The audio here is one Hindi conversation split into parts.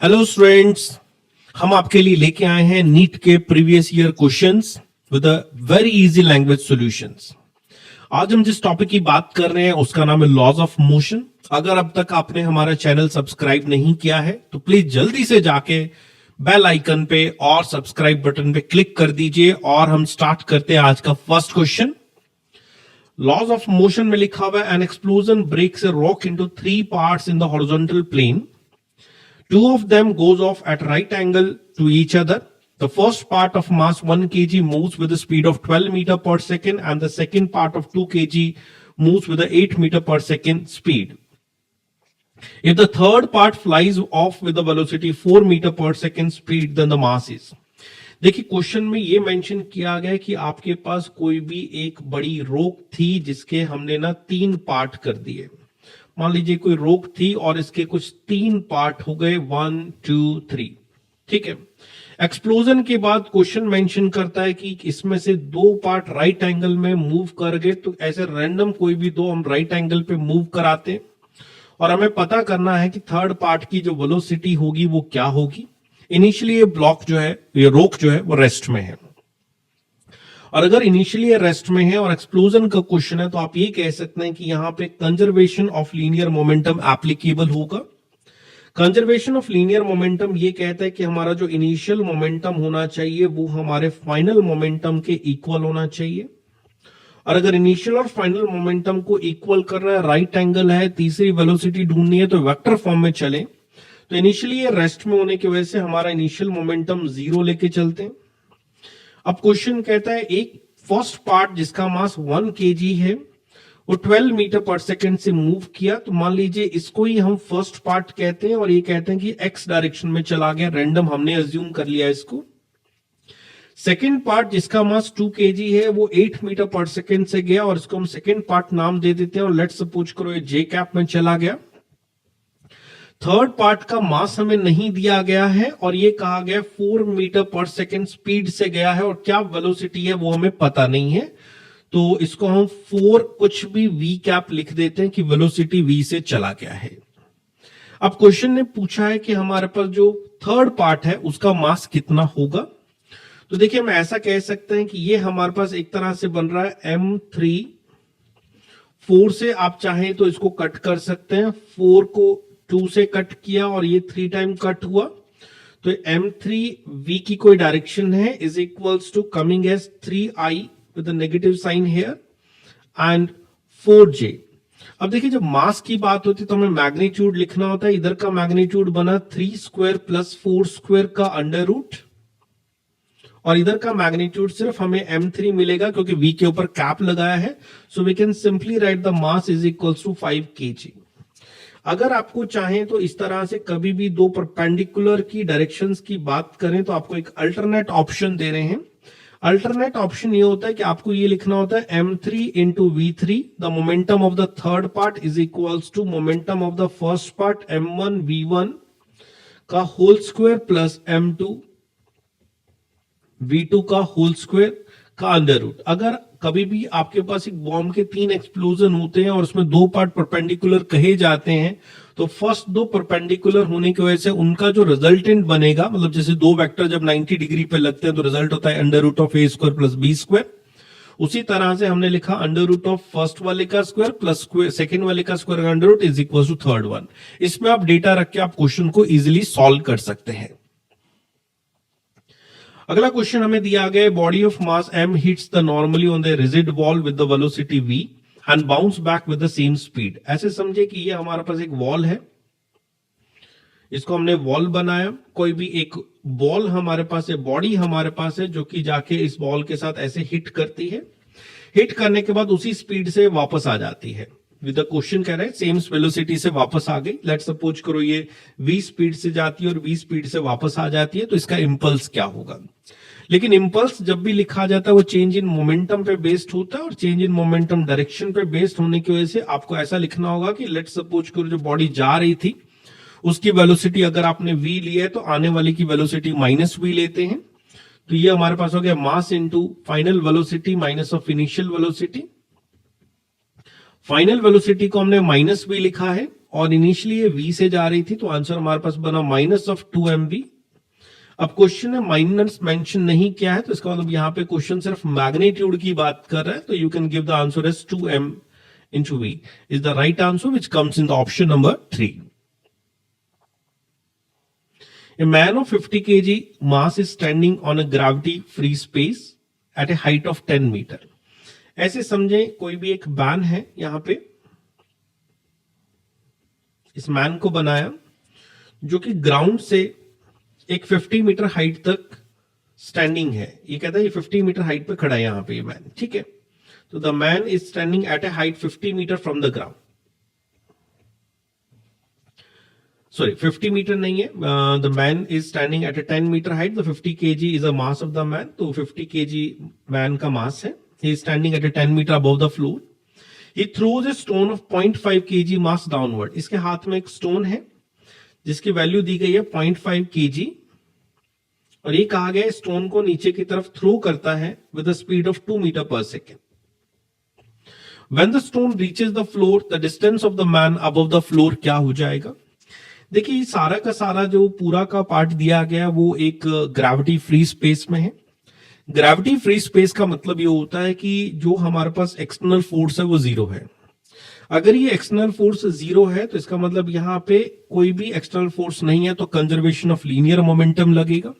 हेलो स्टूडेंट्स, हम आपके लिए लेके आए हैं नीट के previous year questions with a very easy language solutions. आज हम जिस टॉपिक की बात कर रहे हैं उसका नाम है लॉज ऑफ मोशन। अगर अब तक आपने हमारा चैनल सब्सक्राइब नहीं किया है तो प्लीज जल्दी से जाके बेल आइकन पे और सब्सक्राइब बटन पे क्लिक कर दीजिए और हम स्टार्ट करते हैं आज का first question. Laws of motion में लिखा हुआ है an explosion breaks a rock into 3 parts in the horizontal plane. Two of them goes off at right angle to each other. The first part of mass 1 kg moves with a speed of 12 meter per second and the second part of 2 kg moves with a 8 meter per second speed. If the third part flies off with a velocity 4 meter per second speed, then the mass is. देखिए क्वेश्चन में ये मेंशन किया गया है कि आपके पास कोई भी एक बड़ी रोक थी जिसके हमने ना 3 पार्ट कर दिए। मान लीजिए कोई रोक थी और इसके कुछ 3 पार्ट हो गए 1 2 3, ठीक है। एक्सप्लोजन के बाद क्वेश्चन मेंशन करता है कि इसमें से 2 पार्ट राइट एंगल में मूव कर गए, तो ऐसे रैंडम कोई भी 2 हम राइट एंगल पे मूव कराते और हमें पता करना है कि थर्ड पार्ट की जो वेलोसिटी होगी वो क्या होगी। इनिशियली ये ब्लॉक जो है, ये रोक जो है वो रेस्ट में है, और अगर इनिशियली रेस्ट में है और एक्सप्लोजन का क्वेश्चन है तो आप ये कह सकते हैं कि यहां पे conservation of linear momentum applicable होगा। कंजर्वेशन ऑफ लीनियर मोमेंटम ये कहता है कि हमारा जो इनिशियल मोमेंटम होना चाहिए वो हमारे फाइनल मोमेंटम के इक्वल होना चाहिए, और अगर इनिशियल और फाइनल मोमेंटम को इक्वल कर रहा है, राइट एंगल है, तीसरी वेलोसिटी ढूंढनी है तो वेक्टर फॉर्म में चले, तो इनिशियली ये रेस्ट में होने की वजह से हमारा इनिशियल मोमेंटम 0 लेके चलते हैं। अब क्वेश्चन कहता है एक फर्स्ट पार्ट जिसका मास 1 kg है वो 12 मीटर पर सेकेंड से मूव किया, तो मान लीजिए इसको ही हम फर्स्ट पार्ट कहते हैं और ये कहते हैं कि एक्स डायरेक्शन में चला गया, रैंडम हमने अज्यूम कर लिया इसको। सेकेंड पार्ट जिसका मास 2 kg है वो 8 मीटर पर सेकेंड से गया और इसको हम सेकेंड पार्ट नाम दे देते हैं और लेट्स सपोज करो ये जे कैप में चला गया। थर्ड पार्ट का मास हमें नहीं दिया गया है और ये कहा गया 4 मीटर पर सेकेंड स्पीड से गया है और क्या वेलोसिटी है वो हमें पता नहीं है, तो इसको हम 4 कुछ भी वी कैप लिख देते हैं कि वेलोसिटी वी से चला गया है। अब क्वेश्चन ने पूछा है कि हमारे पास जो थर्ड पार्ट है उसका मास कितना होगा, तो देखिए हम ऐसा कह सकते हैं कि ये हमारे पास एक तरह से बन रहा है m3। 4 से आप चाहें तो इसको कट कर सकते हैं, 4 को 2 से कट किया और ये 3 टाइम कट हुआ, तो m3 v की कोई डायरेक्शन है is equals to coming as 3i with negative sign here and 4j। अब देखिए जब मास की बात होती है तो हमें मैग्नीट्यूड लिखना होता है, इधर का मैग्नीट्यूड बना 3 स्क्वायर प्लस 4 स्क्वायर का अंडर रूट, और इधर का मैग्नीट्यूड सिर्फ हमें m3 मिलेगा क्योंकि v के ऊपर कैप लगाया है, so we can simply write the mass is equals to 5 kg। अगर आपको चाहें तो इस तरह से कभी भी 2 परपेंडिकुलर की डायरेक्शंस की बात करें तो आपको एक अल्टरनेट ऑप्शन दे रहे हैं। अल्टरनेट ऑप्शन ये होता है कि आपको ये लिखना होता है m3 into v3, the momentum of the third part is equals to momentum of the first part m1 v1 का whole square plus m2 v2 का होल स्क्वायर का अंडर रूट। अगर कभी भी आपके पास एक बॉम्ब के 3 एक्सप्लोजन होते हैं और उसमें 2 पार्ट परपेंडिकुलर कहे जाते हैं, तो फर्स्ट 2 परपेंडिकुलर होने की वजह से उनका जो रिजल्टेंट बनेगा, मतलब जैसे 2 वेक्टर जब 90 डिग्री पे लगते हैं तो रिजल्ट होता है under root of A square plus B square. उसी तरह से हमने लिखा अंडर रूट ऑफ फर्स्ट वाले का स्क्वायर प्लस सेकेंड वाले का square under root is equal to third one. इसमें आप डेटा रख के आप क्वेश्चन को इजिली सॉल्व कर सकते हैं। अगला क्वेश्चन हमें दिया गया है body of mass m hits the normally on the rigid wall with the velocity v and bounce back with the same speed. ऐसे समझे कि ये हमारे पास एक वॉल है, इसको हमने वॉल बनाया, कोई भी एक बॉल हमारे पास है, बॉडी हमारे पास है जो कि जाके इस बॉल के साथ ऐसे हिट करती है, हिट करने के बाद उसी स्पीड से वापस आ जाती है। विद द क्वेश्चन कह रहे हैं सेम वेलोसिटी से वापस आ गई, लेट्स सपोज करो ये v स्पीड से जाती है और v स्पीड से वापस आ जाती है, तो इसका इंपल्स क्या होगा। लेकिन इंपल्स जब भी लिखा जाता है वो चेंज इन मोमेंटम पे बेस्ड होता है और चेंज इन मोमेंटम डायरेक्शन पे बेस्ड होने की वजह से आपको ऐसा लिखना होगा कि लेट्स सपोज करो जो बॉडी जा रही थी उसकी वेलोसिटी अगर आपने v लिया है तो आने वाली की वेलोसिटी माइनस v लेते हैं, तो ये हमारे पास हो गया mass into final velocity minus of initial velocity. Final velocity को हमने माइनस v लिखा है और इनिशियली ये v से जा रही थी, तो आंसर हमारे पास बना -2mv। अब क्वेश्चन में माइनस मेंशन नहीं किया है, तो इसका मतलब यहां पे क्वेश्चन सिर्फ मैग्नीट्यूड की बात कर रहा है, तो you can give the answer as 2m into v is the right answer, which comes in the option number 3. A man of 50 kg mass is standing on a gravity free space at a height of 10 meter. ऐसे समझे कोई भी एक मैन है, यहां पे इस मैन को बनाया जो कि ग्राउंड से एक 50 मीटर हाइट तक स्टैंडिंग है। ये कहता है ये 50 मीटर हाइट पे खड़ा है यहां पे ये मैन, ठीक है। तो the man is standing at a height 50 metre from the ground, sorry 50 metre नहीं है, the man is standing at a 10 metre height, the 50 kg is a mass of the man, तो 50 kg मैन का मास है। He is standing at a 10 metre above the floor. He throws a stone of 0.5 kg mass downward. इसके हाथ में एक स्टोन है जिसकी वैल्यू दी गई है 0.5 kg, और ये कहा गया स्टोन को नीचे की तरफ थ्रो करता है with the speed of 2 metre per second. When the stone reaches the floor, the distance of the man above the floor क्या हो जाएगा? देखिए सारा का सारा जो पूरा का पार्ट दिया गया वो एक ग्रेविटी फ्री स्पेस में है। ग्रेविटी फ्री स्पेस का मतलब ये होता है कि जो हमारे पास एक्सटर्नल फोर्स है वो जीरो है। अगर ये एक्सटर्नल फोर्स जीरो है तो इसका मतलब यहाँ पे कोई भी एक्सटर्नल फोर्स नहीं है, तो कंजर्वेशन ऑफ लीनियर मोमेंटम लगेगा।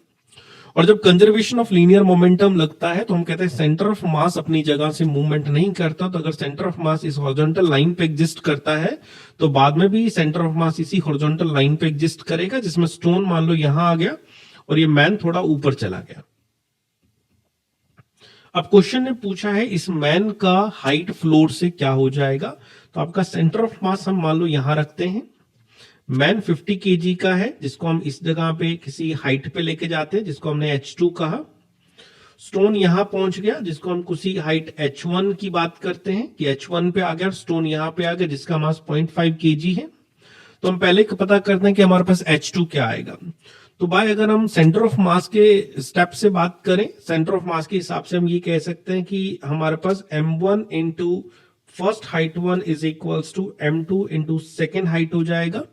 और जब कंजर्वेशन ऑफ लीनियर मोमेंटम लगता है तो हम कहते हैं सेंटर ऑफ मास अपनी जगह से मूवमेंट नहीं करता। तो अगर सेंटर ऑफ मास इस हॉरिजॉन्टल लाइन पे एग्जिस्ट करता है तो बाद में भी सेंटर ऑफ मास इसी हॉरिजॉन्टल लाइन पे एग्जिस्ट करेगा, जिसमें स्टोन मान लो यहां आ गया और ये मैन थोड़ा ऊपर चला गया। अब क्वेश्चन ने पूछा है इस मैन का हाइट फ्लोर से क्या हो जाएगा, तो आपका सेंटर ऑफ मास हम मान लो यहां रखते हैं। मैन 50 kg का है जिसको हम इस जगह पे किसी हाइट पे लेके जाते हैं जिसको हमने h2 कहा। स्टोन यहां पहुंच गया जिसको हम किसी हाइट h1 की बात करते हैं कि h1 पे आ गया, स्टोन यहां पे आ गया जिसका मास 0.5 kg है। तो हम पहले पता करते हैं कि हमारे पास h2 क्या आएगा। तो भाई अगर हम सेंटर ऑफ मास के स्टेप से बात करें, सेंटर ऑफ मास के हिसाब से हम ये कह सकते हैं कि हमारे पास m1 into first height 1 is equals to m2 into second height हो जाएगा।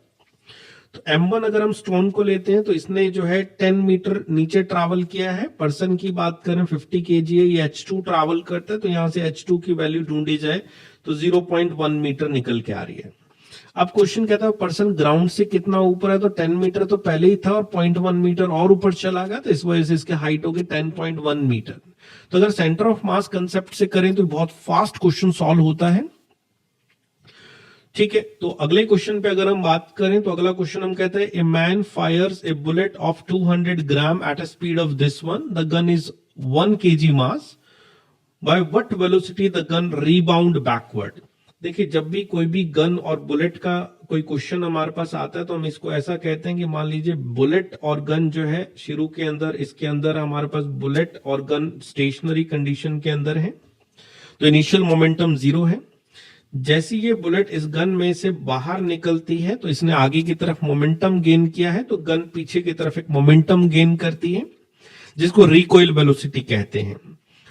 तो m1 अगर हम स्टोन को लेते हैं तो इसने जो है 10 मीटर नीचे ट्रैवल किया है। पर्सन की बात करें 50 kg है, ये h2 ट्रैवल करता है, तो यहां से h2 की वैल्यू ढूंढी जाए तो 0.1 मीटर निकल के आ रही है। अब क्वेश्चन कहता है पर्सन ग्राउंड से कितना ऊपर है, तो 10 मीटर तो पहले ही था और 0.1 मीटर और ऊपर चला गया, तो इस वजह से इसकी हाइट होगी 10.1 मीटर। तो अगर सेंटर ऑफ मास कंसेप्ट से करें तो बहुत फास्ट क्वेश्चन सॉल्व होता है, ठीक है। तो अगले क्वेश्चन पे अगर हम बात करें तो अगला क्वेश्चन हम कहते हैं a man fires a bullet of 200 gram at a speed of this one, the gun is 1 kg mass, by what velocity the gun rebound backward. देखिए जब भी कोई भी गन और बुलेट का कोई क्वेश्चन हमारे पास आता है तो हम इसको ऐसा कहते हैं कि मान लीजिए बुलेट और गन जो है शुरू के अंदर इसके अंदर हमारे पास बुलेट और गन स्टेशनरी कंडीशन के अंदर है, तो इनिशियल मोमेंटम 0 है। जैसी ये बुलेट इस गन में से बाहर निकलती है तो इसने आगे की तरफ मोमेंटम गेन किया है, तो गन पीछे की तरफ एक मोमेंटम गेन करती है जिसको रिकॉइल वेलोसिटी कहते हैं।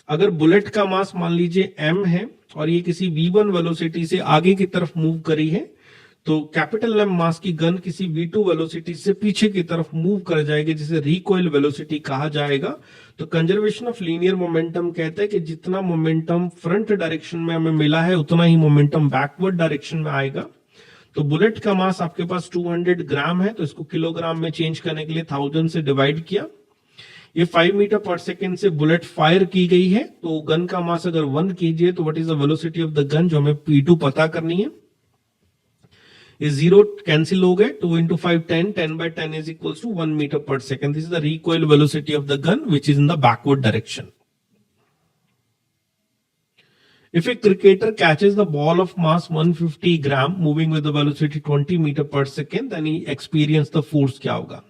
अगर बुलेट का मास मान लीजिए m है और ये किसी v1 वेलोसिटी से आगे की तरफ मूव करी है, तो कैपिटल M मास की गन किसी v2 वेलोसिटी से पीछे की तरफ मूव कर जाएगी जिसे रिकॉइल वेलोसिटी कहा जाएगा। तो कंजर्वेशन ऑफ लीनियर मोमेंटम कहते हैं कि जितना मोमेंटम फ्रंट डायरेक्शन में हमें मिला है उतना ही मोमेंटम बैकवर्ड डायरेक्शन में आएगा। तो बुलेट का मास आपके पास 200 ग्राम है, तो इसको किलोग्राम में चेंज करने के लिए 1000 से डिवाइड किया। ये 5 मीटर पर सेकेंड से बुलेट फायर की गई है, तो गन का मास अगर 1 kg है तो what is the velocity of the gun, जो हमें P2 पता करनी है। ये 0 कैंसिल हो गए, 2 into 5 10, 10 by 10 is equals to 1 meter per second. This is the recoil velocity of the gun which is in the backward direction. If a cricketer catches the ball of mass 150 gram moving with the velocity 20 meter per second, then he experience the force क्या होगा।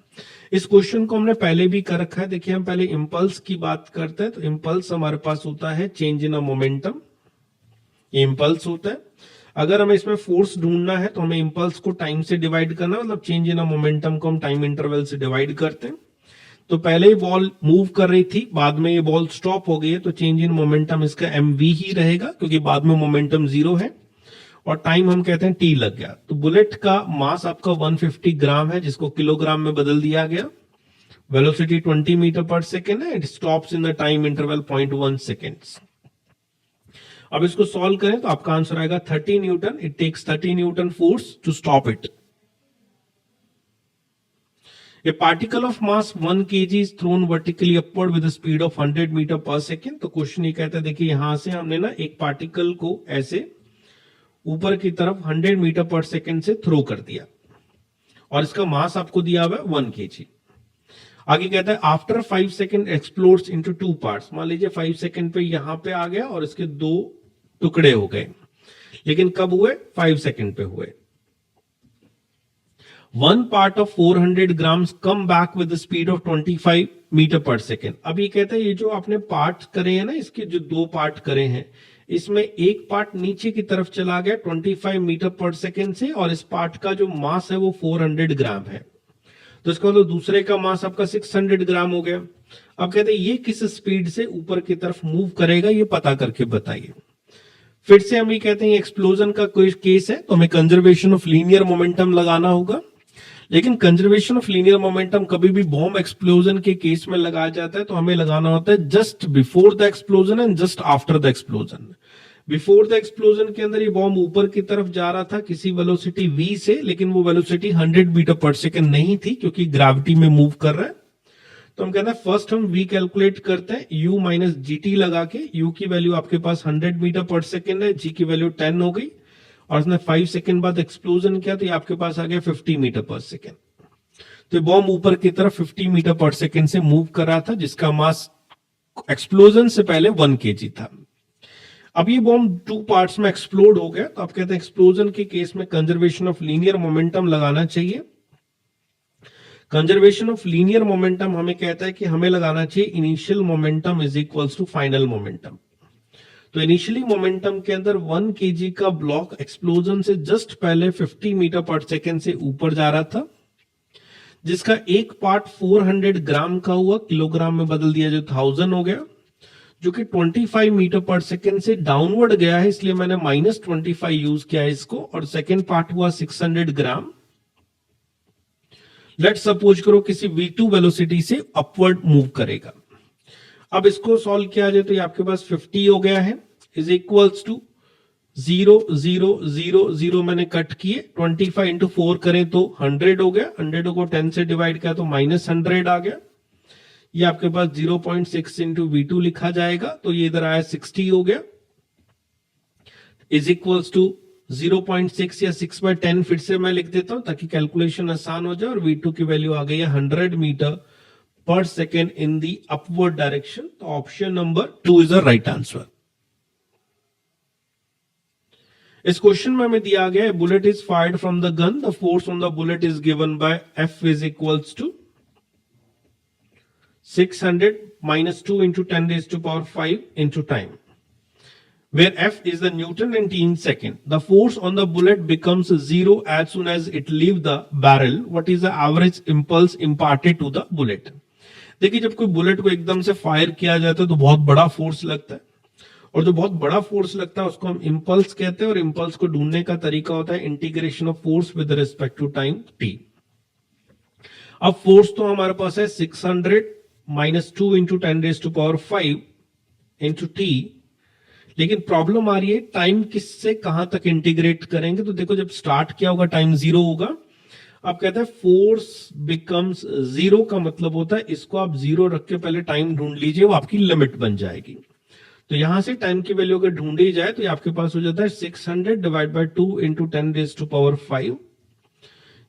इस क्वेश्चन को हमने पहले भी कर रखा है। देखिए हम पहले इंपल्स की बात करते हैं, तो इंपल्स हमारे पास होता है चेंज इन अ मोमेंटम, ये इंपल्स होता है। अगर हमें इसमें फोर्स ढूंढना है तो हमें इंपल्स को टाइम से डिवाइड करना है, मतलब चेंज इन अ मोमेंटम को हम टाइम इंटरवल से डिवाइड करते हैं। तो पहले ही बॉल मूव कर रही थी, बाद में ये बॉल स्टॉप हो गई है, तो चेंज इन मोमेंटम इसका mv ही रहेगा क्योंकि बाद में मोमेंटम 0 है। और टाइम हम कहते हैं टी लग गया। तो बुलेट का मास आपका 150 ग्राम है, जिसको किलोग्राम में बदल दिया गया। वेलोसिटी 20 मीटर पर सेकेंड है। It stops in the time interval 0.1 seconds. अब इसको सॉल्व करें तो आपका आंसर आएगा 30 newton. It takes 30 newton force to stop it. A particle of mass 1 kg is thrown vertically upward with a speed of 100 metre per second. तो क्वेश्चन ये कहता है, देखिए यहां से हमने ना एक पार्टिकल को ऐसे ऊपर की तरफ 100 मीटर पर सेकेंड से थ्रो कर दिया और इसका मास आपको दिया हुआ है 1 kg। आगे कहता है after 5 second explodes into 2 parts. मान लीजिए 5 सेकेंड पे यहां पे आ गया और इसके 2 टुकड़े हो गए, लेकिन कब हुए? 5 सेकेंड पे हुए। 1 part of 400 grams come back with the speed of 25 metre per second. अब ये कहता है ये जो आपने पार्ट करे हैं ना, इसके जो 2 पार्ट करे हैं, इसमें एक पार्ट नीचे की तरफ चला गया 25 मीटर पर सेकेंड से, और इस पार्ट का जो मास है वो 400 ग्राम है। तो इसका मतलब दूसरे का मास आपका 600 ग्राम हो गया। अब कहते हैं ये किस स्पीड से ऊपर की तरफ मूव करेगा, ये पता करके बताइए। फिर से हम ये कहते हैं एक्सप्लोजन का कोई केस है तो हमें कंजर्वेशन ऑफ लीनियर मोमेंटम लगाना होगा। लेकिन कंजर्वेशन ऑफ लीनियर मोमेंटम कभी भी बॉम्ब एक्सप्लोजन के केस में लगाया जाता है तो हमें लगाना होता है just before the explosion and just after the explosion. Before the explosion के अंदर ये बॉम्ब ऊपर की तरफ जा रहा था किसी वेलोसिटी v से, लेकिन वो वेलोसिटी 100 मीटर पर सेकेंड नहीं थी क्योंकि ग्रेविटी में मूव कर रहा है। तो हम कहते हैं फर्स्ट हम v कैलकुलेट करते हैं u माइनस gt लगा के। u की वैल्यू आपके पास 100 मीटर पर सेकेंड है, g की वैल्यू 10 हो गई, और उसने 5 सेकेंड बाद एक्सप्लोजन किया तो ये आपके पास आ गया 50 मीटर पर सेकेंड। तो बॉम्ब ऊपर की तरफ 50 मीटर पर सेकेंड से मूव कर रहा था, जिसका मास एक्सप्लोजन से पहले 1 kg था। अब ये बॉम्ब 2 पार्ट्स में एक्सप्लोड हो गया, तो आप कहते हैं एक्सप्लोजन के केस में कंजर्वेशन ऑफ लीनियर मोमेंटम लगाना चाहिए। कंजर्वेशन ऑफ लीनियर मोमेंटम हमें कहता है कि हमें लगाना चाहिए initial momentum is equals to final momentum. तो इनिशियली मोमेंटम के अंदर 1 kg का ब्लॉक एक्सप्लोजन से जस्ट पहले 50 मीटर पर सेकेंड से ऊपर जा रहा था, जिसका एक पार्ट 400 ग्राम का हुआ, किलोग्राम में बदल दिया जो 1000 हो गया, जो कि 25 मीटर पर सेकेंड से डाउनवर्ड गया है, इसलिए मैंने -25 यूज किया है इसको। और सेकेंड पार्ट हुआ 600 ग्राम। लेट सपोज करो किसी v2 वेलोसिटी से अपवर्ड मूव करेगा। अब इसको सॉल्व किया जाए तो ये आपके पास 50 हो गया है, इज इक्वल्स टू 0 0 0 0 मैंने कट किए, 25 इंटू 4 करें तो 100 हो गया, 100 को 10 से डिवाइड किया तो -100 आ गया। ये आपके पास 0.6 इंटू v2 लिखा जाएगा, तो ये इधर आया 60 हो गया, इज इक्वल्स टू 0.6 या 6/10 फिर से मैं लिख देता हूं ताकि कैलकुलेशन आसान हो जाए। और v2 की वैल्यू आ गई है 100 metre per second in the upward direction. तो option number 2 is the right answer. इस क्वेश्चन में हमें दिया गया है bullet is fired from the gun, the force on the bullet is given by F is equals to 600 minus 2 into 10 raised to power 5 into time, where F is the Newton and T in second. The force on the bullet becomes 0 as soon as it leaves the barrel. What is the average impulse imparted to the bullet? देखिए जब कोई बुलेट को एकदम से फायर किया जाता है तो बहुत बड़ा फोर्स लगता है, और जो बहुत बड़ा फोर्स लगता है उसको हम इंपल्स कहते हैं। और इंपल्स को ढूंढने का तरीका होता है integration of force with respect to time t। अब फोर्स तो हमारे पास है 600 minus 2 into 10 raised to power 5 into t, लेकिन प्रॉब्लम आ रही है टाइम किससे कहां तक इंटीग्रेट करेंगे। तो देखो जब स्टार्ट किया होगा टाइम 0 होगा। अब कहते हैं फोर्स बिकम्स 0 का मतलब होता है इसको आप 0 रख के पहले टाइम ढूंढ लीजिए, वो आपकी लिमिट बन जाएगी। तो यहां से टाइम की वैल्यू अगर ढूंढी जाए तो ये आपके पास हो जाता है 600 divide by 2 into 10 raise to power 5।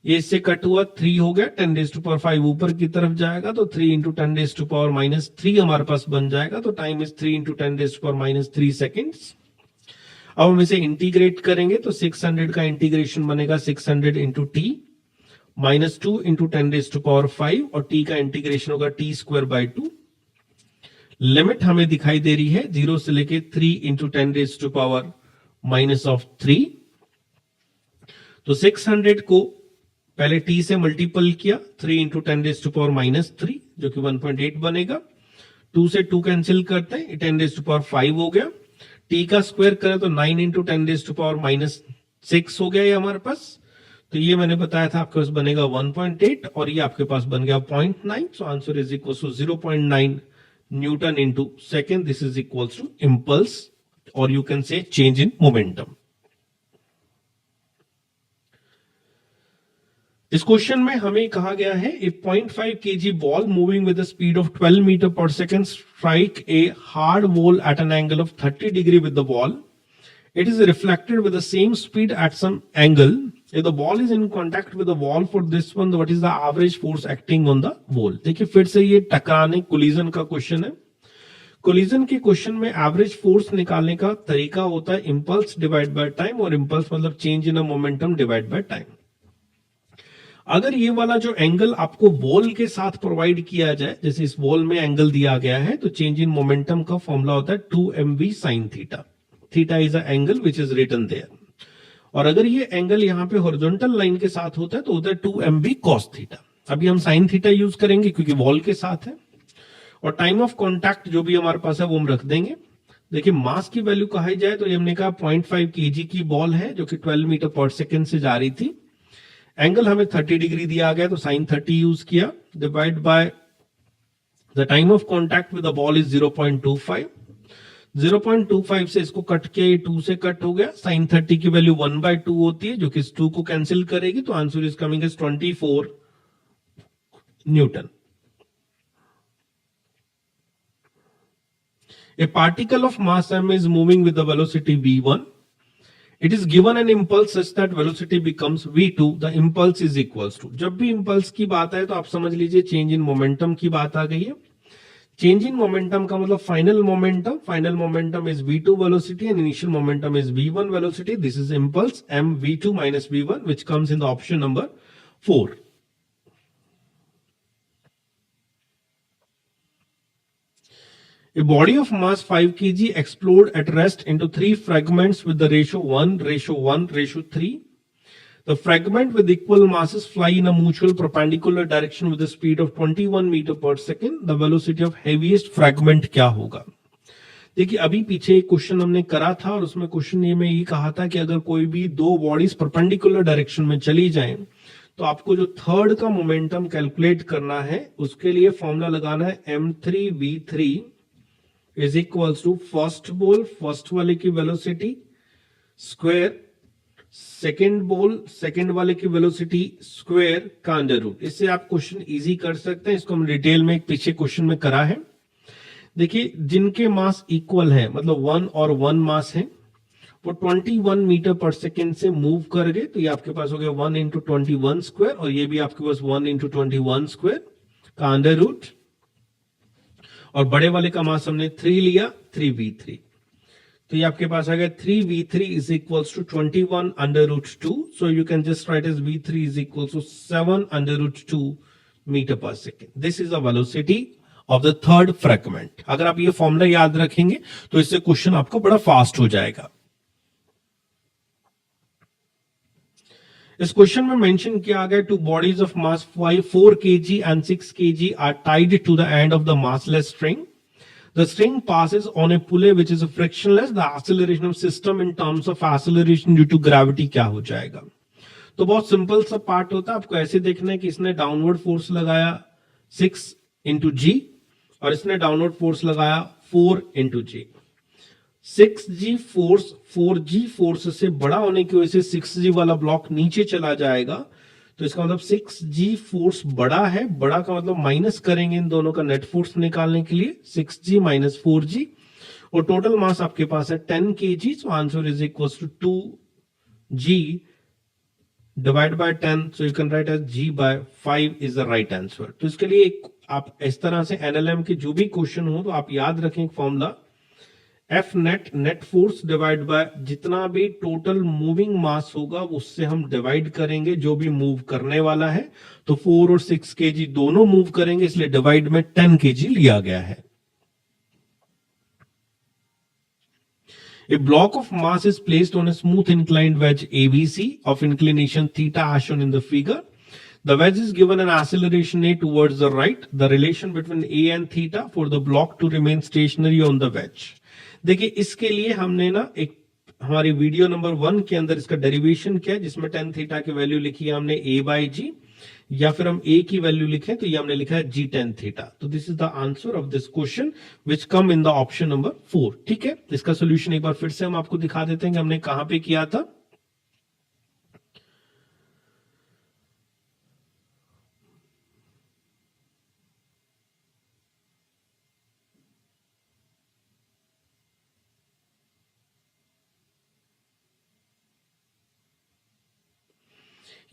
ये इससे कट हुआ 3 हो गया, 10 रेज टू पावर 5 ऊपर की तरफ जाएगा तो 3 इंटू 10 रेज टू पावर -3 हमारे पास बन जाएगा। तो time is 3 into 10 raise to power -3 seconds. अब हम इसे इंटीग्रेट करेंगे तो 600 का इंटीग्रेशन बनेगा 600 into T -2 into 10 raise to power 5, और टी का इंटीग्रेशन होगा t²/2। लिमिट हमें दिखाई दे रही है 0 से लेके 3 इंटू 10 रेज टू पावर -3। तो 600 को पहले t से मल्टीपल किया, 3 इंटू 10 रेज टू पावर -3 जो कि 1.8 बनेगा। 2 से 2 कैंसिल करते हैं, 10 रेज टू पावर 5 हो गया। t का स्क्वायर करें तो 9 इंटू 10 रेज टू पावर 6 हो गया ये हमारे पास। तो ये मैंने बताया था आपके पास बनेगा 1.8 और ये आपके पास बन गया 0.9। So answer is equal to 0.9 newton into second. This is equal to impulse और you can say change in momentum. इस क्वेश्चन में हमें कहा गया है if 0.5 kg ball moving with the speed of 12 metre per second strike a hard wall at an angle of 30 degree with the ball, it is reflected with the same speed at some angle. If the ball is in contact with the wall for this one, what is the average force acting on the wall? देखिए फिर से ये टकराने कोलिजन का क्वेश्चन है। कोलिजन के क्वेश्चन में एवरेज फोर्स निकालने का तरीका होता है इंपल्स डिवाइड बाय टाइम, और इंपल्स मतलब change in a momentum divide by time. अगर ये वाला जो एंगल आपको वॉल के साथ प्रोवाइड किया जाए, जैसे इस वॉल में एंगल दिया गया है, तो चेंज इन मोमेंटम का फॉर्मूला होता है 2mv sin theta. Theta is a angle which is written there. और अगर ये एंगल यहाँ पे हॉरिजॉन्टल लाइन के साथ होता है तो होता है 2mv cos थीटा। अभी हम साइन थीटा यूज करेंगे क्योंकि वॉल के साथ है। और टाइम ऑफ कॉन्टैक्ट जो भी हमारे पास है वो हम रख देंगे। देखिए मास की वैल्यू कहा जाए तो ये हमने कहा 0.5 kg की बॉल है जो कि 12 मीटर पर सेकेंड से जा रही थी। एंगल हमें 30 डिग्री दिया गया तो साइन 30 यूज किया, divide by the time of contact with the ball is 0.25। 0.25 से इसको कट किया, ये 2 से कट हो गया। साइन 30 की वैल्यू 1/2 होती है जो कि इस 2 को कैंसिल करेगी, तो answer is coming is 24 Newton. A particle of mass m is moving with the velocity v1. It is given an impulse such that velocity becomes v2. The impulse is equals to, जब भी impulse की बात आए तो आप समझ लीजिए चेंज इन मोमेंटम की बात आ गई है। चेंज इन मोमेंटम का मतलब final momentum. Final momentum is v2 velocity and initial momentum is v1 velocity. This is impulse m v2 minus v1 which comes in the option number 4. A body of mass 5 kg explode at rest into 3 fragments with the ratio 1:1:3. The fragment with equal masses fly in a mutual perpendicular direction with a speed of 21 meter per second. The velocity of heaviest fragment क्या होगा? देखिए अभी पीछे एक क्वेश्चन हमने करा था और उसमें क्वेश्चन ये में ये कहा था कि अगर कोई भी दो बॉडीज परपेंडिकुलर डायरेक्शन में चली जाएं तो आपको जो थर्ड का मोमेंटम कैलकुलेट करना है उसके लिए फॉर्मूला लगाना है m3v3 is equals to first ball, first वाले की velocity square, second ball, second वाले की वेलोसिटी स्क्वायर का अंडर रूट। इससे आप क्वेश्चन इजी कर सकते हैं। इसको हम डिटेल में एक पीछे क्वेश्चन में करा है। देखिए जिनके मास इक्वल है, मतलब 1 और 1 मास है, वो 21 मीटर पर सेकेंड से मूव कर गए, तो ये आपके पास हो गया 1 इंटू 21 स्क्वायर, और ये भी आपके पास 1 इंटू 21 स्क्वायर का अंडर रूट। और बड़े वाले का मास हमने 3 लिया, 3v3, तो ये आपके पास आ गया 3v3 is equals to 21 under root 2। So you can just write as v3 is equals to 7 under root 2 metre per second. This is the velocity of the third fragment. अगर आप ये फॉर्मूला याद रखेंगे तो इससे क्वेश्चन आपका बड़ा फास्ट हो जाएगा। इस क्वेश्चन में मेंशन किया गया two bodies of mass 4 kg and 6 kg are tied to the end of the massless string. The string passes on a pulley which is frictionless. The acceleration of system in terms of acceleration due to gravity क्या हो जाएगा? तो बहुत सिंपल सा पार्ट होता है। आपको ऐसे देखना है कि इसने डाउनवर्ड फोर्स लगाया 6 इंटू जी और इसने डाउनवर्ड फोर्स लगाया 4 इंटू जी। 6g फोर्स 4g फोर्स से बड़ा होने की वजह से 6g वाला ब्लॉक नीचे चला जाएगा, तो इसका मतलब 6g फोर्स बड़ा है। बड़ा का मतलब माइनस करेंगे इन दोनों का नेट फोर्स निकालने के लिए, 6g माइनस 4g, और टोटल मास आपके पास है 10 kg। So answer is equals to 2g divide by 10, so you can write as g by 5 is the right answer. तो इसके लिए आप इस तरह से एनएलएम के जो भी क्वेश्चन हो तो आप याद रखें formula F net, net force divide bye जितना भी टोटल मूविंग मास होगा उससे हम डिवाइड करेंगे जो भी मूव करने वाला है। तो 4 और 6 kg दोनों मूव करेंगे, इसलिए डिवाइड में 10 kg लिया गया है। A block of mass is placed on a smooth inclined wedge ABC of inclination theta as shown in the figure. The wedge is given an acceleration a towards the right. The relation between a and theta for the block to remain stationary on the wedge. देखिए इसके लिए हमने ना एक हमारी वीडियो नंबर 1 के अंदर इसका डेरिवेशन क्या है, जिसमें tan थीटा की वैल्यू लिखी है हमने a बाई जी, या फिर हम a की वैल्यू लिखें तो ये हमने लिखा है g tan थीटा। तो this is the answer of this question which come in the option number 4। ठीक है, इसका सोल्यूशन एक बार फिर से हम आपको दिखा देते हैं कि हमने कहां पे किया था।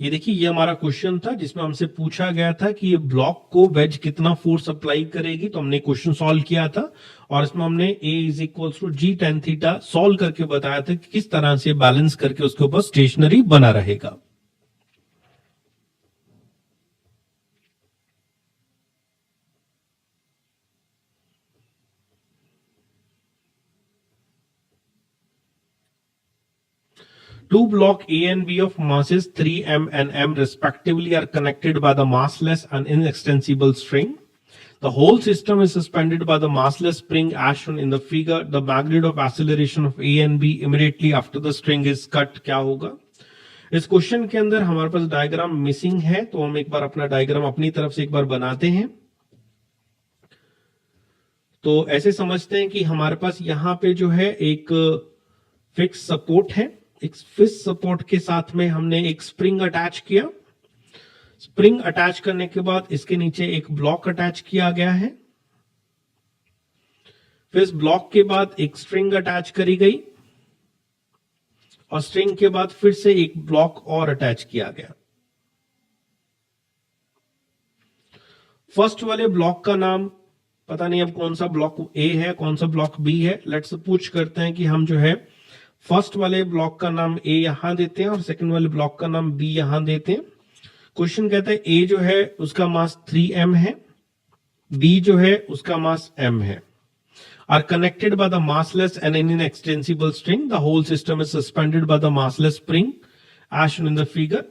ये देखिए, ये हमारा क्वेश्चन था जिसमें हमसे पूछा गया था कि ये ब्लॉक को वेज कितना फोर्स अप्लाई करेगी। तो हमने क्वेश्चन सॉल्व किया था और इसमें हमने a is equal to G tan theta solve करके बताया था कि किस तरह से बैलेंस करके उसके ऊपर स्टेशनरी बना रहेगा। Two block A and B of masses 3m and m respectively are connected by the massless and inextensible string. The whole system is suspended by the massless spring as shown in the figure. The magnitude of acceleration of A and B immediately after the string is cut क्या होगा? इस क्वेश्चन के अंदर हमारे पास डायग्राम मिसिंग है, तो हम एक बार अपना डायग्राम अपनी तरफ से एक बार बनाते हैं। तो ऐसे समझते हैं कि हमारे पास यहां पे जो है एक फिक्स सपोर्ट है, एक फिक्स सपोर्ट के साथ में हमने एक स्प्रिंग अटैच किया। स्प्रिंग अटैच करने के बाद इसके नीचे एक ब्लॉक अटैच किया गया है। फिर इस ब्लॉक के बाद एक स्ट्रिंग अटैच करी गई और स्ट्रिंग के बाद फिर से एक ब्लॉक और अटैच किया गया। फर्स्ट वाले ब्लॉक का नाम पता नहीं अब कौन सा ब्लॉक ए है कौन सा ब्लॉक बी है। लेट्स सपोज करते हैं कि हम जो है फर्स्ट वाले ब्लॉक का नाम ए यहां देते हैं और सेकंड वाले ब्लॉक का नाम बी यहां देते हैं। क्वेश्चन कहता है ए जो है उसका मास 3m है, बी जो है उसका मास m है। Are connected by the massless and inextensible string. The whole system is suspended by the massless spring as shown in the figure.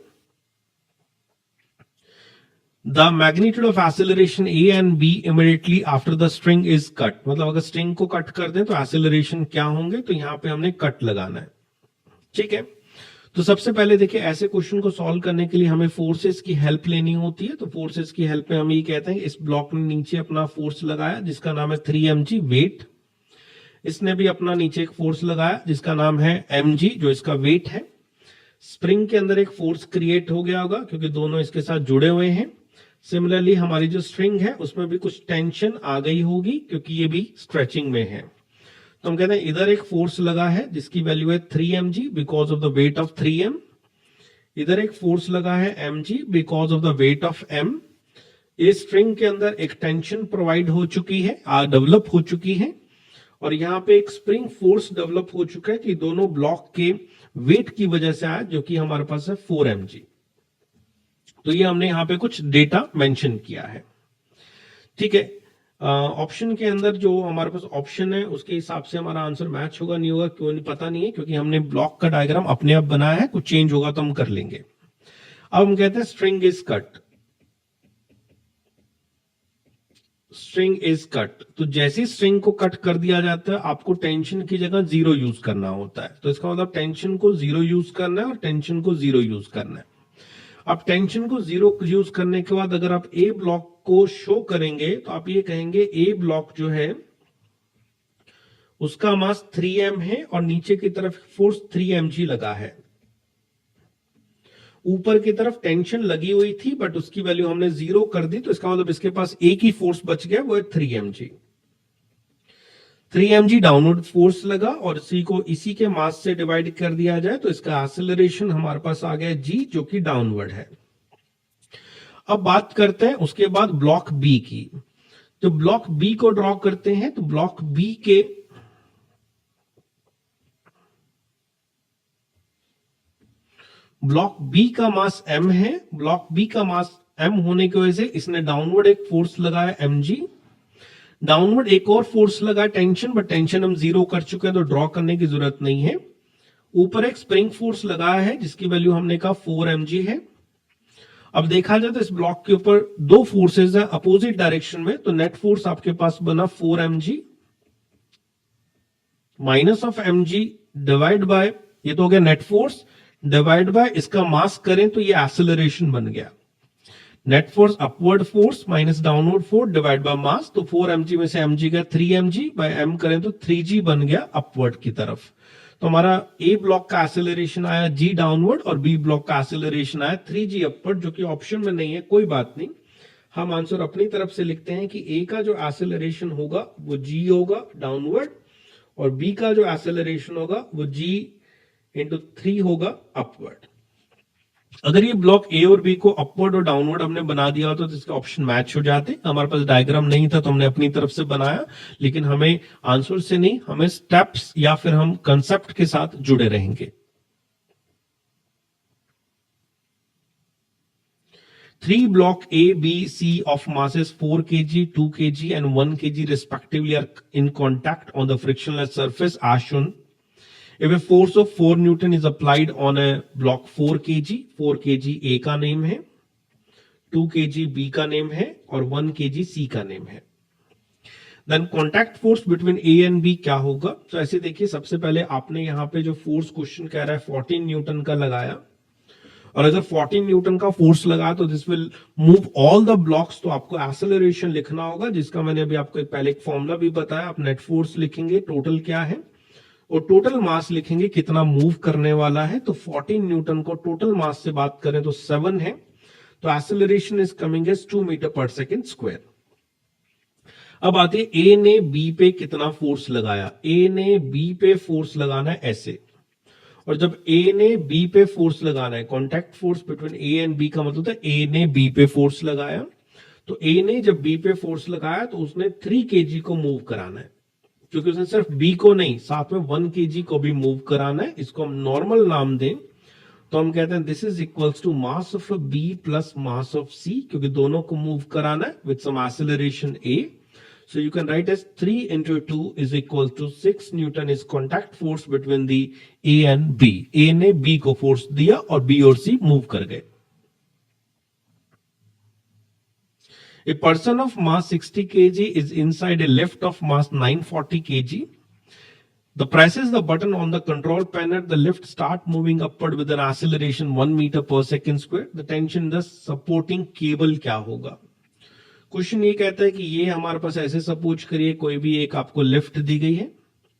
The magnitude of acceleration A and B immediately after the string is cut. मतलब अगर स्ट्रिंग को कट कर दें तो एक्सेलरेशन क्या होंगे, तो यहां पे हमने कट लगाना है। ठीक है, तो सबसे पहले देखिए ऐसे क्वेश्चन को सॉल्व करने के लिए हमें फोर्सेस की हेल्प लेनी होती है। तो फोर्सेस की हेल्प में हम ये कहते हैं इस ब्लॉक ने नीचे अपना फोर्स लगाया जिसका नाम है 3mg वेट। इसने भी अपना नीचे एक फोर्स लगाया जिसका नाम है mg जो इसका वेट है। स्प्रिंग के अंदर एक फोर्स क्रिएट हो गया होगा क्योंकि दोनों इसके साथ जुड़े हुए हैं। सिमिलरली हमारी जो स्ट्रिंग है उसमें भी कुछ टेंशन आ गई होगी क्योंकि ये भी स्ट्रेचिंग में है। तो हम कहते हैं इधर एक फोर्स लगा है जिसकी वैल्यू है 3mg because of the weight of 3m। इधर एक फोर्स लगा है mg because of the weight of m। इस स्ट्रिंग के अंदर एक टेंशन प्रोवाइड हो चुकी है, डेवलप हो चुकी है, और यहाँ पे एक स्प्रिंग फोर्स डेवलप हो चुका है कि दोनों ब्लॉक के वेट की वजह से आया जो कि हमारे पास है 4mg। तो ये हमने यहां पे कुछ डेटा मेंशन किया है। ठीक है, ऑप्शन के अंदर जो हमारे पास ऑप्शन है उसके हिसाब से हमारा आंसर मैच होगा नहीं होगा क्यों नहीं पता नहीं है, क्योंकि हमने ब्लॉक का डायग्राम अपने आप बनाया है, कुछ चेंज होगा तो हम कर लेंगे। अब हम कहते हैं string is cut. String is cut, तो जैसे स्ट्रिंग को कट कर दिया जाता है आपको टेंशन की जगह 0 यूज करना होता है। तो इसका मतलब टेंशन को 0 यूज करना है और टेंशन को 0 यूज करना है। अब टेंशन को 0 यूज करने के बाद अगर आप ए ब्लॉक को शो करेंगे तो आप ये कहेंगे ए ब्लॉक जो है उसका मास 3m है और नीचे की तरफ फोर्स 3mg लगा है। ऊपर की तरफ टेंशन लगी हुई थी बट उसकी वैल्यू हमने 0 कर दी, तो इसका मतलब इसके पास एक ही फोर्स बच गया, वो है 3mg। 3mg डाउनवर्ड फोर्स लगा और इसी को इसी के मास से डिवाइड कर दिया जाए तो इसका एक्सेलरेशन हमारे पास आ गया g जो कि डाउनवर्ड है। अब बात करते हैं उसके बाद ब्लॉक बी की। तो ब्लॉक बी को ड्रॉ करते हैं तो ब्लॉक बी के ब्लॉक बी का मास m है। ब्लॉक बी का मास m होने की वजह से इसने डाउनवर्ड एक फोर्स लगाया mg। डाउनवर्ड एक और फोर्स लगा टेंशन, बट टेंशन हम 0 कर चुके हैं तो ड्रॉ करने की जरूरत नहीं है। ऊपर एक स्प्रिंग फोर्स लगाया है जिसकी वैल्यू हमने कहा 4mg है। अब देखा जाए तो इस ब्लॉक के ऊपर दो फोर्सेस है अपोजिट डायरेक्शन में, तो नेट फोर्स आपके पास बना 4mg minus of mg divide by, ये तो हो गया नेट फोर्स, डिवाइड बाय इसका मास करें तो ये एक्सेलरेशन बन गया। Net force upward force minus downward force divide by mass, तो 4 mg में से mg का 3 mg बाय m करें तो 3g बन गया अपवर्ड की तरफ। तो हमारा ए ब्लॉक का एक्सेलरेशन आया g डाउनवर्ड और बी ब्लॉक का एक्सेलरेशन आया 3g अपवर्ड, जो कि ऑप्शन में नहीं है, कोई बात नहीं। हम आंसर अपनी तरफ से लिखते हैं कि ए का जो एक्सेलरेशन होगा वो g होगा डाउनवर्ड, और बी का जो एक्सेलरेशन होगा वो g इंटू 3 होगा अपवर्ड। अगर ये ब्लॉक ए और बी को अपवर्ड और डाउनवर्ड हमने बना दिया होता तो इसके ऑप्शन मैच हो जाते। हमारे पास डायग्राम नहीं था तो हमने अपनी तरफ से बनाया, लेकिन हमें आंसर से नहीं, हमें स्टेप्स या फिर हम कंसेप्ट के साथ जुड़े रहेंगे। 3 block A, B, C of masses 4 kg, 2 kg and 1 kg respectively are in contact on the frictionless surface as shown. If a force of 4 Newton is applied on a block 4 kg, 4 kg A का नेम है, 2 kg B का नेम है और 1 kg C का नेम है, then contact force between A and B क्या होगा? तो ऐसे देखिए, सबसे पहले आपने यहाँ पे जो फोर्स क्वेश्चन कह रहा है 14 न्यूटन का लगाया, और अगर 14 न्यूटन का फोर्स लगा तो this will move all the blocks, तो आपको एक्सेलरेशन लिखना होगा, जिसका मैंने अभी आपको पहले एक फॉर्मूला भी बताया। आप नेट फोर्स लिखेंगे टोटल क्या है, और टोटल मास लिखेंगे कितना मूव करने वाला है। तो 14 न्यूटन को टोटल मास से बात करें तो 7 है, तो acceleration is coming as 2 metre per second square. अब आते ए ने बी पे कितना फोर्स लगाया, ए ने बी पे फोर्स लगाना है ऐसे, और जब ए ने बी पे फोर्स लगाना है, contact force between A and B का मतलब है ए ने बी पे फोर्स लगाया, तो ए ने जब बी पे फोर्स लगाया तो उसने 3 kg को मूव कराना है, क्योंकि उसने सिर्फ बी को नहीं साथ में 1 kg को भी मूव कराना है। इसको हम नॉर्मल नाम दें तो हम कहते हैं this is equals to mass of B plus mass of C, क्योंकि दोनों को मूव कराना है with some acceleration A. So you can write as 3 into 2 is equal to 6 Newton is contact force between the A and B. A ने B को फोर्स दिया और B और C मूव कर गए। A person of mass 60 kg is inside a lift of mass 940 kg. The presses the button on the control panel, the lift start moving upward with an acceleration 1 meter per second square. The tension in the supporting cable क्या होगा? क्वेश्चन ये कहता है कि ये हमारे पास ऐसे सपोज करिए कोई भी एक आपको लिफ्ट दी गई है,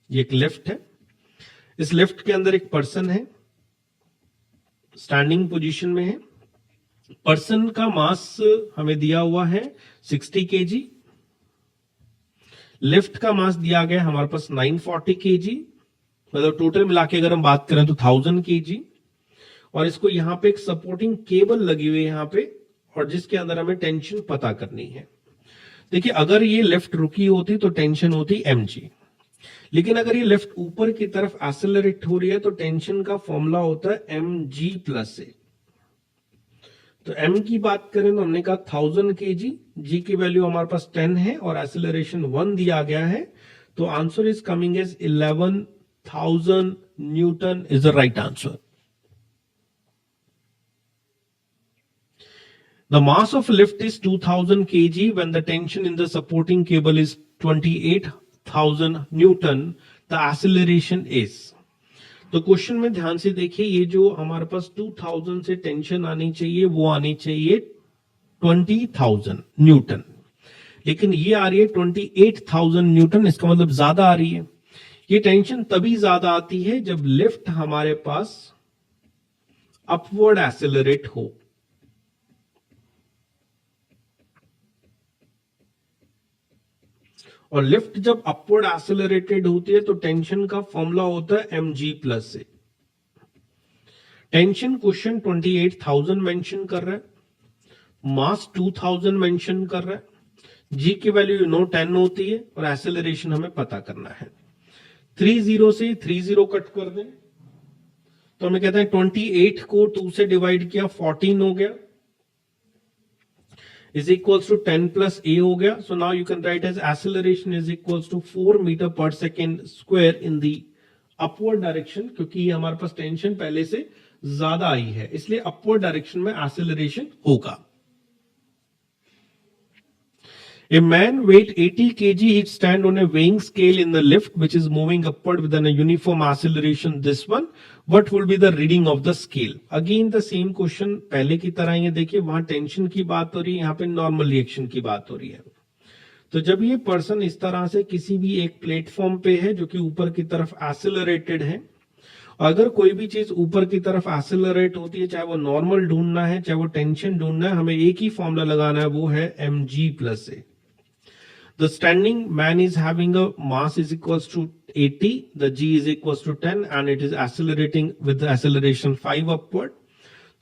ये एक लिफ्ट है, इस लिफ्ट के अंदर एक पर्सन है, स्टैंडिंग पोजीशन में है, पर्सन का मास हमें दिया हुआ है 60 kg, लिफ्ट का मास दिया गया हमारे पास 940 kg, मतलब टोटल मिला के अगर हम बात करें तो 1000 kg, और इसको यहां पे एक सपोर्टिंग केबल लगी हुई है यहां पे, और जिसके अंदर हमें टेंशन पता करनी है। देखिए, अगर ये लिफ्ट रुकी होती तो टेंशन होती mg, लेकिन अगर ये लिफ्ट ऊपर की तरफ एक्सेलरेट हो रही है तो टेंशन का फॉर्मूला होता है mg प्लस ए। तो m की बात करें तो हमने कहा 1000 kg, g की वैल्यू हमारे पास 10 है और एक्सेलरेशन 1 दिया गया है, तो answer is coming as 11,000 newton is the right answer. The mass of lift is 2000 kg when the tension in the supporting cable is 28,000 Newton. The acceleration is. तो क्वेश्चन में ध्यान से देखिए, ये जो हमारे पास 2000 से टेंशन आनी चाहिए वो आनी चाहिए 20,000 न्यूटन, लेकिन ये आ रही है 28,000 न्यूटन, इसका मतलब ज्यादा आ रही है। ये टेंशन तभी ज्यादा आती है जब लिफ्ट हमारे पास अपवर्ड एक्सेलरेट हो, और लिफ्ट जब अपवर्ड एक्सेलरेटेड होती है तो टेंशन का फॉर्मूला होता है mg प्लस से। टेंशन क्वेश्चन 28,000 मेंशन कर रहा है, मास 2000 मेंशन कर रहा है, g की वैल्यू 10 होती है और एक्सेलरेशन हमें पता करना है। 30 से 30 कट कर दें तो हमें कहते हैं 28 को 2 से डिवाइड किया 14 हो गया, is equals to 10 plus a हो गया। So now you can write as acceleration is equals to 4 meter per second square in the upward direction, क्योंकि ये हमारे पास टेंशन पहले से ज्यादा आई है, इसलिए अपवर्ड डायरेक्शन में एक्सेलरेशन होगा। A man weight 80 kg, he'd stand on a weighing scale in the lift which is moving upward with a uniform acceleration this one. What will be the reading of the scale? Again the same question, पहले की तरह ये देखिए, वहां टेंशन की बात हो रही है, यहाँ पे नॉर्मल रिएक्शन की बात हो रही है। तो जब ये पर्सन इस तरह से किसी भी एक प्लेटफॉर्म पे है जो कि ऊपर की तरफ एक्सेलरेटेड है, अगर कोई भी चीज ऊपर की तरफ एक्सेलरेट होती है, चाहे वो नॉर्मल ढूंढना है चाहे वो टेंशन ढूंढना है, हमें एक ही फॉर्मूला लगाना है, वो है mg plus A. The standing man is having a mass is equals to 80, the g is equals to 10 and it is accelerating with the acceleration 5 upward.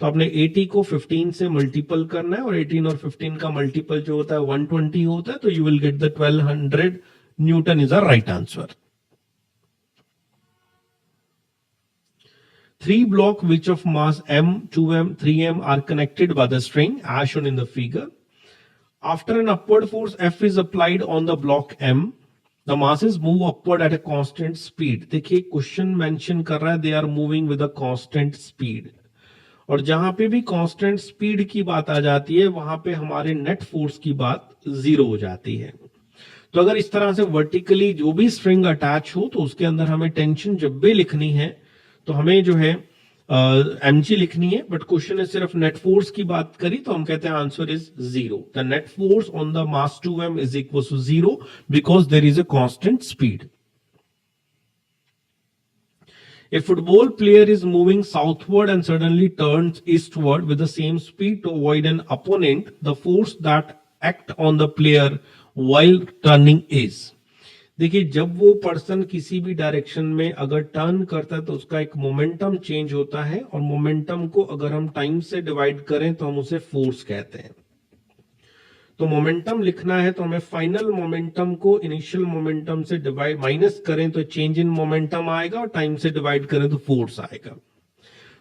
तो आपने 80 को 15 से मल्टीपल करना है और 18 और 15 का मल्टीपल जो होता है 120 होता है, तो you will get the 1200 Newton is the right answer. 3 block which of mass m, 2m, 3m are connected by the string as shown in the figure. After an upward force F is applied on the block M, the masses move upward at a constant speed. देखिए क्वेश्चन मेंशन कर रहा है they are moving with a constant speed, और जहां पे भी कांस्टेंट स्पीड की बात आ जाती है वहां पे हमारे नेट फोर्स की बात 0 हो जाती है। तो अगर इस तरह से वर्टिकली जो भी स्ट्रिंग अटैच हो तो उसके अंदर हमें टेंशन जब भी लिखनी है तो हमें जो है mg लिखनी है, बट क्वेश्चन ने सिर्फ नेट फोर्स की बात करी तो हम कहते हैं answer is 0। The net force on the mass 2m is equal to 0 because there is a constant speed. A football player is moving southward and suddenly turns eastward with the same speed to avoid an opponent. The force that act on the player while turning is. देखिए जब वो पर्सन किसी भी डायरेक्शन में अगर टर्न करता है तो उसका एक मोमेंटम चेंज होता है, और मोमेंटम को अगर हम टाइम से डिवाइड करें तो हम उसे फोर्स कहते हैं। तो मोमेंटम लिखना है तो हमें फाइनल मोमेंटम को इनिशियल मोमेंटम से डिवाइड माइनस करें तो चेंज इन मोमेंटम आएगा, और टाइम से डिवाइड करें तो फोर्स आएगा।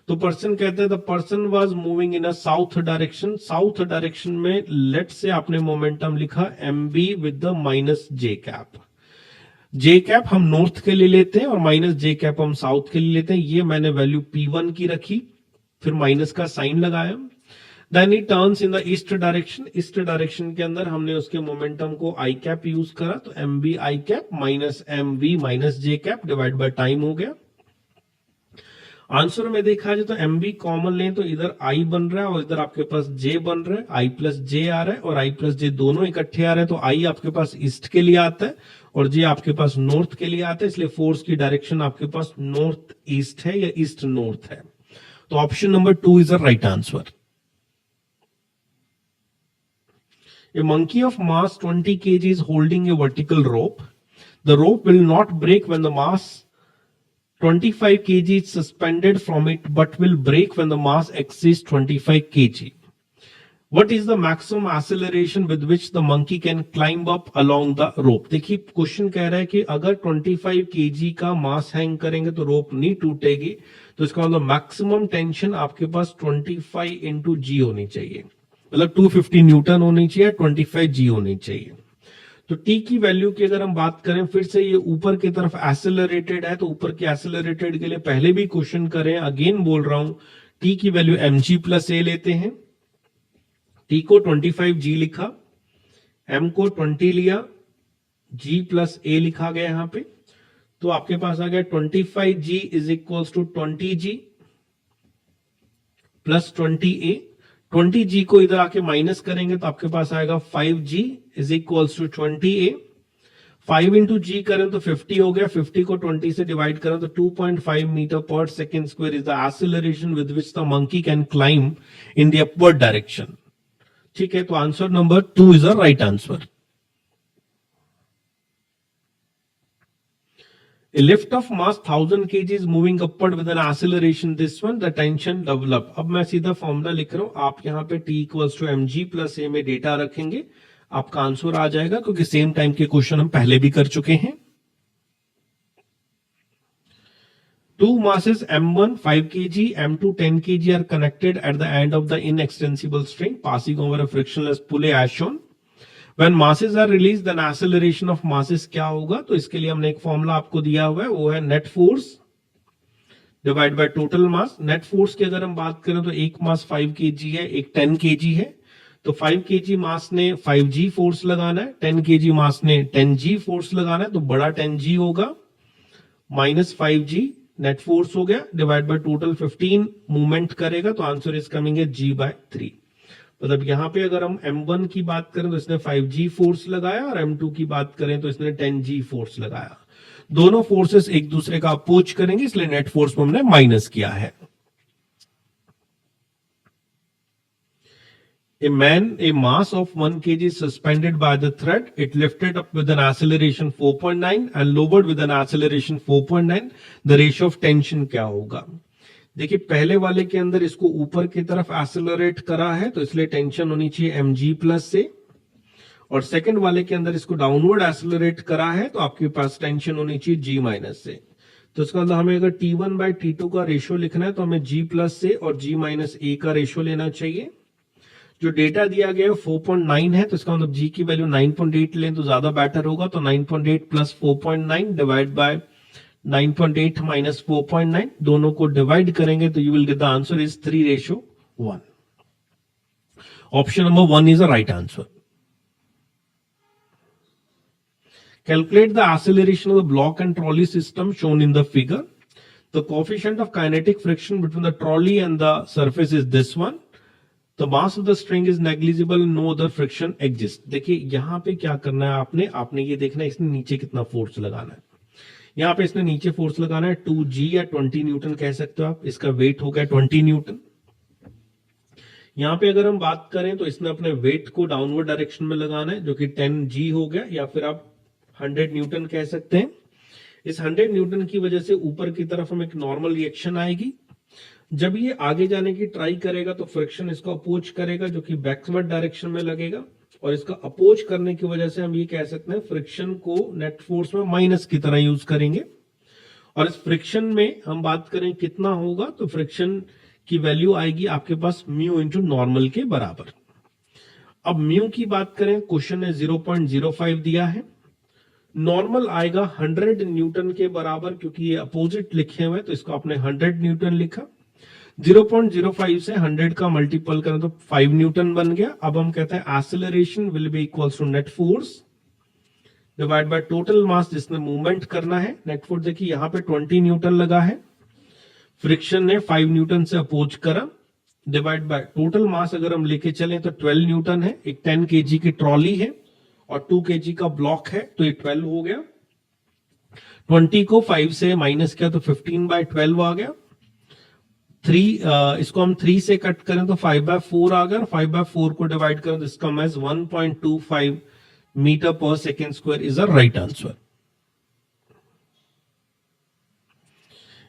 तो पर्सन कहते हैं the person was moving in a south direction. South direction में लेट से आपने मोमेंटम लिखा mb with the minus J cap. J cap हम नॉर्थ के लिए लेते हैं और माइनस जे कैप हम साउथ के लिए लेते हैं। ये मैंने वैल्यू p1 की रखी, फिर माइनस का साइन लगाया। Then he turns in the east direction. East direction के अंदर हमने उसके मोमेंटम को आई कैप यूज करा, तो mb I cap minus mv minus J cap divide by time हो गया। आंसर में देखा जाए तो mb कॉमन लें तो इधर i बन रहा है और इधर आपके पास j बन रहा है, i प्लस j आ रहा है और i प्लस j दोनों इकट्ठे आ रहे हैं, तो i आपके पास ईस्ट के लिए आता है और j आपके पास नॉर्थ के लिए आता है, इसलिए फोर्स की डायरेक्शन आपके पास नॉर्थ ईस्ट है या ईस्ट नॉर्थ है। तो option number 2 is the right answer. A monkey of mass 20 kg is holding a vertical rope. The rope will not break when the mass 25 kg is suspended from it, but will break when the mass exceeds 25 kg. What is the maximum acceleration with which the monkey can climb up along the rope? देखिए क्वेश्चन कह रहा है कि अगर 25 kg का मास हैंग करेंगे तो रोप नहीं टूटेगी, तो इसका मतलब मैक्सिमम टेंशन आपके पास 25 इंटू जी होनी चाहिए, मतलब 250 न्यूटन होनी चाहिए, 25 जी होनी चाहिए। तो टी की वैल्यू की अगर हम बात करें, फिर से ये ऊपर की तरफ एक्सेलरेटेड है, तो ऊपर की एक्सेलरेटेड के लिए पहले भी क्वेश्चन करें, अगेन बोल रहा हूं, टी की वैल्यू mg प्लस ए लेते हैं। टी को 25 जी लिखा, m को 20 लिया, g प्लस ए लिखा गया यहां पे, तो आपके पास आ गया 25 जी is equals to 20 ji plus 20 ए। 20 जी को इधर आके माइनस करेंगे तो आपके पास आएगा 5 g is equals to 20 a. 5 into g करें तो 50 हो गया, 50 को 20 से डिवाइड करें तो 2.5 metre per second square is the acceleration with which the monkey can climb in the upward direction. ठीक है, तो answer number 2 is the right answer. A lift of mass 1000 kg is moving upward with an acceleration this one, the tension develop. अब मैं सीधा फॉर्मूला लिख रहा हूं, आप यहां पे T equals to mg plus a में डेटा रखेंगे, आपका आंसर आ जाएगा, क्योंकि सेम टाइम के क्वेश्चन हम पहले भी कर चुके हैं। Two masses m1 5 kg, m2 10 kg are connected at the end of the inextensible string passing over a frictionless pulley as shown. When masses are released, then acceleration of masses क्या होगा? तो इसके लिए हमने एक फॉर्मूला आपको दिया हुआ है, वो है net force divide by total mass. Net force की अगर हम बात करें तो एक मास 5 kg है, एक 10 kg है, तो 5 kg मास ने 5g फोर्स लगाना है, 10 kg मास ने 10g फोर्स लगाना है, तो बड़ा 10g होगा माइनस 5g नेट फोर्स हो गया डिवाइड बाय टोटल 15 मूवमेंट करेगा, तो आंसर इज कमिंग है g/3। मतलब यहां पे अगर हम m1 की बात करें तो इसने 5g फोर्स लगाया और m2 की बात करें तो इसने 10g फोर्स लगाया। दोनों फोर्सेस एक दूसरे का अपोज करेंगे, इसलिए नेट फोर्स को हमने माइनस किया है। A mass of 1 kg is suspended by the thread. It lifted up with an acceleration 4.9 and lowered with an acceleration 4.9. The ratio of tension क्या होगा? देखिए पहले वाले के अंदर इसको ऊपर की तरफ एक्सेलरेट करा है, तो इसलिए टेंशन होनी चाहिए mg प्लस से, और सेकंड वाले के अंदर इसको डाउनवर्ड एक्सेलरेट करा है तो आपके पास टेंशन होनी चाहिए g माइनस से। तो इसका मतलब हमें अगर T1 बाय T2 का रेशियो लिखना है तो हमें g प्लस से और g माइनस a का रेशियो लेना चाहिए। जो डेटा दिया गया है 4.9 है, तो इसका मतलब g की वैल्यू 9.8 लें तो ज्यादा बेटर होगा। तो 9.8 प्लस 4.9 डिवाइड बाय 9.8 माइनस 4.9, दोनों को डिवाइड करेंगे तो you will get the answer is 3:1। Option number 1 is the right answer. Calculate the acceleration of the block and trolley system shown in the figure. The coefficient of kinetic friction between the trolley and the surface is this one. The mass of the string is negligible and no other friction exists. देखिए यहां पे क्या करना है, आपने ये देखना है इसने नीचे कितना फोर्स लगाना है। यहां पे इसने नीचे फोर्स लगाना है 2g या 20 न्यूटन कह सकते हो आप, इसका वेट हो गया 20 न्यूटन। यहां पे अगर हम बात करें तो इसने अपने वेट को डाउनवर्ड डायरेक्शन में लगाना है जो कि 10g हो गया, या फिर आप 100 न्यूटन कह सकते हैं। इस 100 न्यूटन की वजह से ऊपर की तरफ हम एक नॉर्मल रिएक्शन आएगी। जब ये आगे जाने की ट्राई करेगा तो फ्रिक्शन इसको अपोज करेगा जो कि बैकवर्ड डायरेक्शन में लगेगा, और इसका अपोज करने की वजह से हम ये कह सकते हैं फ्रिक्शन को नेट फोर्स में माइनस की तरह यूज करेंगे। और इस फ्रिक्शन में हम बात करें कितना होगा, तो फ्रिक्शन की वैल्यू आएगी आपके पास म्यू इंटू नॉर्मल के बराबर। अब म्यू की बात करें, क्वेश्चन ने 0.05 दिया है, नॉर्मल आएगा 100 न्यूटन के बराबर, क्योंकि ये अपोजिट लिखे हुए तो इसको आपने 100 न्यूटन लिखा। 0.05 से 100 का मल्टीपल करें तो 5 न्यूटन बन गया। अब हम कहते हैं acceleration will be equals to net force divide by total mass जिसने मूवमेंट करना है। नेट फोर्स देखिए यहां पे 20 न्यूटन लगा है, फ्रिक्शन ने 5 न्यूटन से अपोज करा, डिवाइड बाय टोटल मास अगर हम लेके चलें तो 12 न्यूटन है। एक 10 kg की ट्रॉली है और 2 kg का ब्लॉक है, तो ये 12 हो गया। 20 को 5 से माइनस किया तो 15/12 आ गया। इसको हम 3 से कट करें तो 5/4 आ गया, 5/4 को डिवाइड करें तो इसका mess 1.25 metre per second square is the right answer.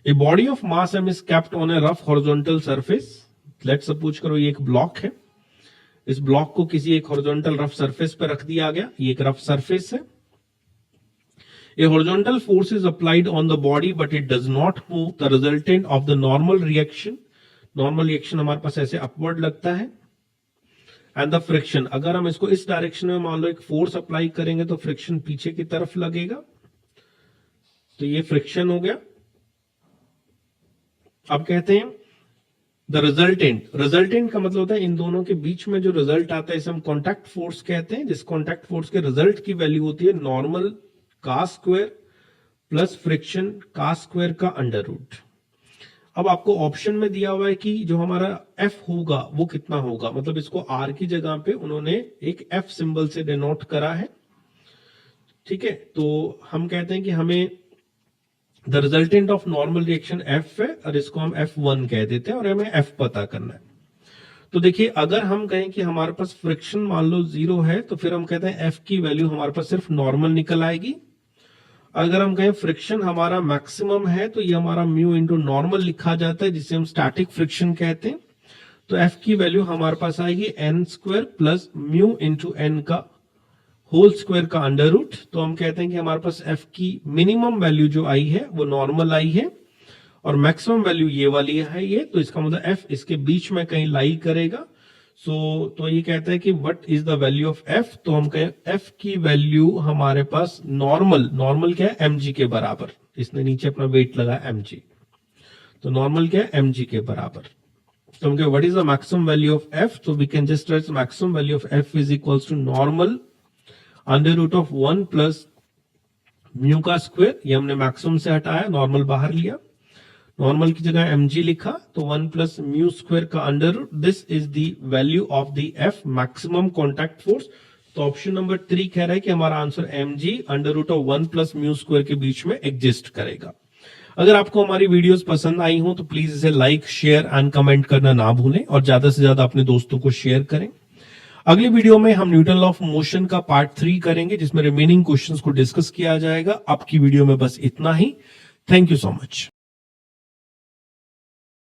A body of mass m is kept on a rough horizontal surface. Let's suppose करो ये एक ब्लॉक है, इस ब्लॉक को किसी एक हॉरिजॉन्टल रफ सरफेस पर रख दिया गया, ये एक रफ सरफेस है। A horizontal force is applied on the body but it does not move. The resultant of the normal reaction, normal reaction हमारे पास ऐसे अपवर्ड लगता है, एंड द फ्रिक्शन, अगर हम इसको इस डायरेक्शन में मान लो एक फोर्स अप्लाई करेंगे तो फ्रिक्शन पीछे की तरफ लगेगा, तो ये फ्रिक्शन हो गया। अब कहते हैं द रिजल्टेंट का मतलब होता है इन दोनों के बीच में जो रिजल्ट आता है इसे हम कॉन्टैक्ट फोर्स कहते हैं, जिस कॉन्टैक्ट फोर्स के रिजल्ट की वैल्यू होती है नॉर्मल का स्क्वायर प्लस फ्रिक्शन का स्क्वायर का अंडर रूट। अब आपको ऑप्शन में दिया हुआ है कि जो हमारा F होगा वो कितना होगा, मतलब इसको R की जगह पे उन्होंने एक F सिंबल से डिनोट करा है, ठीक है। तो हम कहते हैं कि हमें the resultant of normal reaction F है और इसको हम F1 कह देते हैं और हमें F पता करना है। तो देखिए अगर हम कहें कि हमारे पास फ्रिक्शन मान लो 0 है तो फिर हम कहते हैं F की वैल्यू हमारे पास सिर्फ नॉर्मल निकल आएगी। अगर हम कहें फ्रिक्शन हमारा मैक्सिमम है तो ये हमारा म्यू इंटू नॉर्मल लिखा जाता है, जिसे हम स्टैटिक फ्रिक्शन कहते हैं। तो F की वैल्यू हमारे पास आएगी n² plus mu into n का होल स्क्वायर का अंडर रूट। तो हम कहते हैं कि हमारे पास F की मिनिमम वैल्यू जो आई है वो नॉर्मल आई है और मैक्सिमम वैल्यू ये वाली है ये, तो इसका मतलब F इसके बीच में कहीं लाई करेगा। तो ये कहता है कि what is the value of F, तो हम कहें F की वैल्यू हमारे पास नॉर्मल क्या है mg के बराबर, इसने नीचे अपना वेट लगा mg, तो नॉर्मल क्या है mg के बराबर। तो हम what is the maximum value of F, तो we can just write maximum value of F is equals to normal under root of 1 plus mu का स्क्वायर, ये हमने मैक्सिमम से हटाया, नॉर्मल बाहर लिया, नॉर्मल की जगह mg लिखा, तो 1 प्लस म्यू स्क्वायर का under root, this is the value of the F maximum contact force. तो ऑप्शन नंबर 3 कह रहा है कि हमारा answer mg under root of 1 plus mu square के बीच में एग्जिस्ट करेगा। अगर आपको हमारी वीडियोस पसंद आई हो तो प्लीज इसे लाइक, शेयर एंड कमेंट करना ना भूलें और ज्यादा से ज्यादा अपने दोस्तों को शेयर करें। अगली वीडियो में हम न्यूटन लॉ ऑफ मोशन का पार्ट 3 करेंगे, जिसमें रिमेनिंग क्वेश्चंस को डिस्कस किया जाएगा। आपकी वीडियो में बस इतना ही। Thank you so much.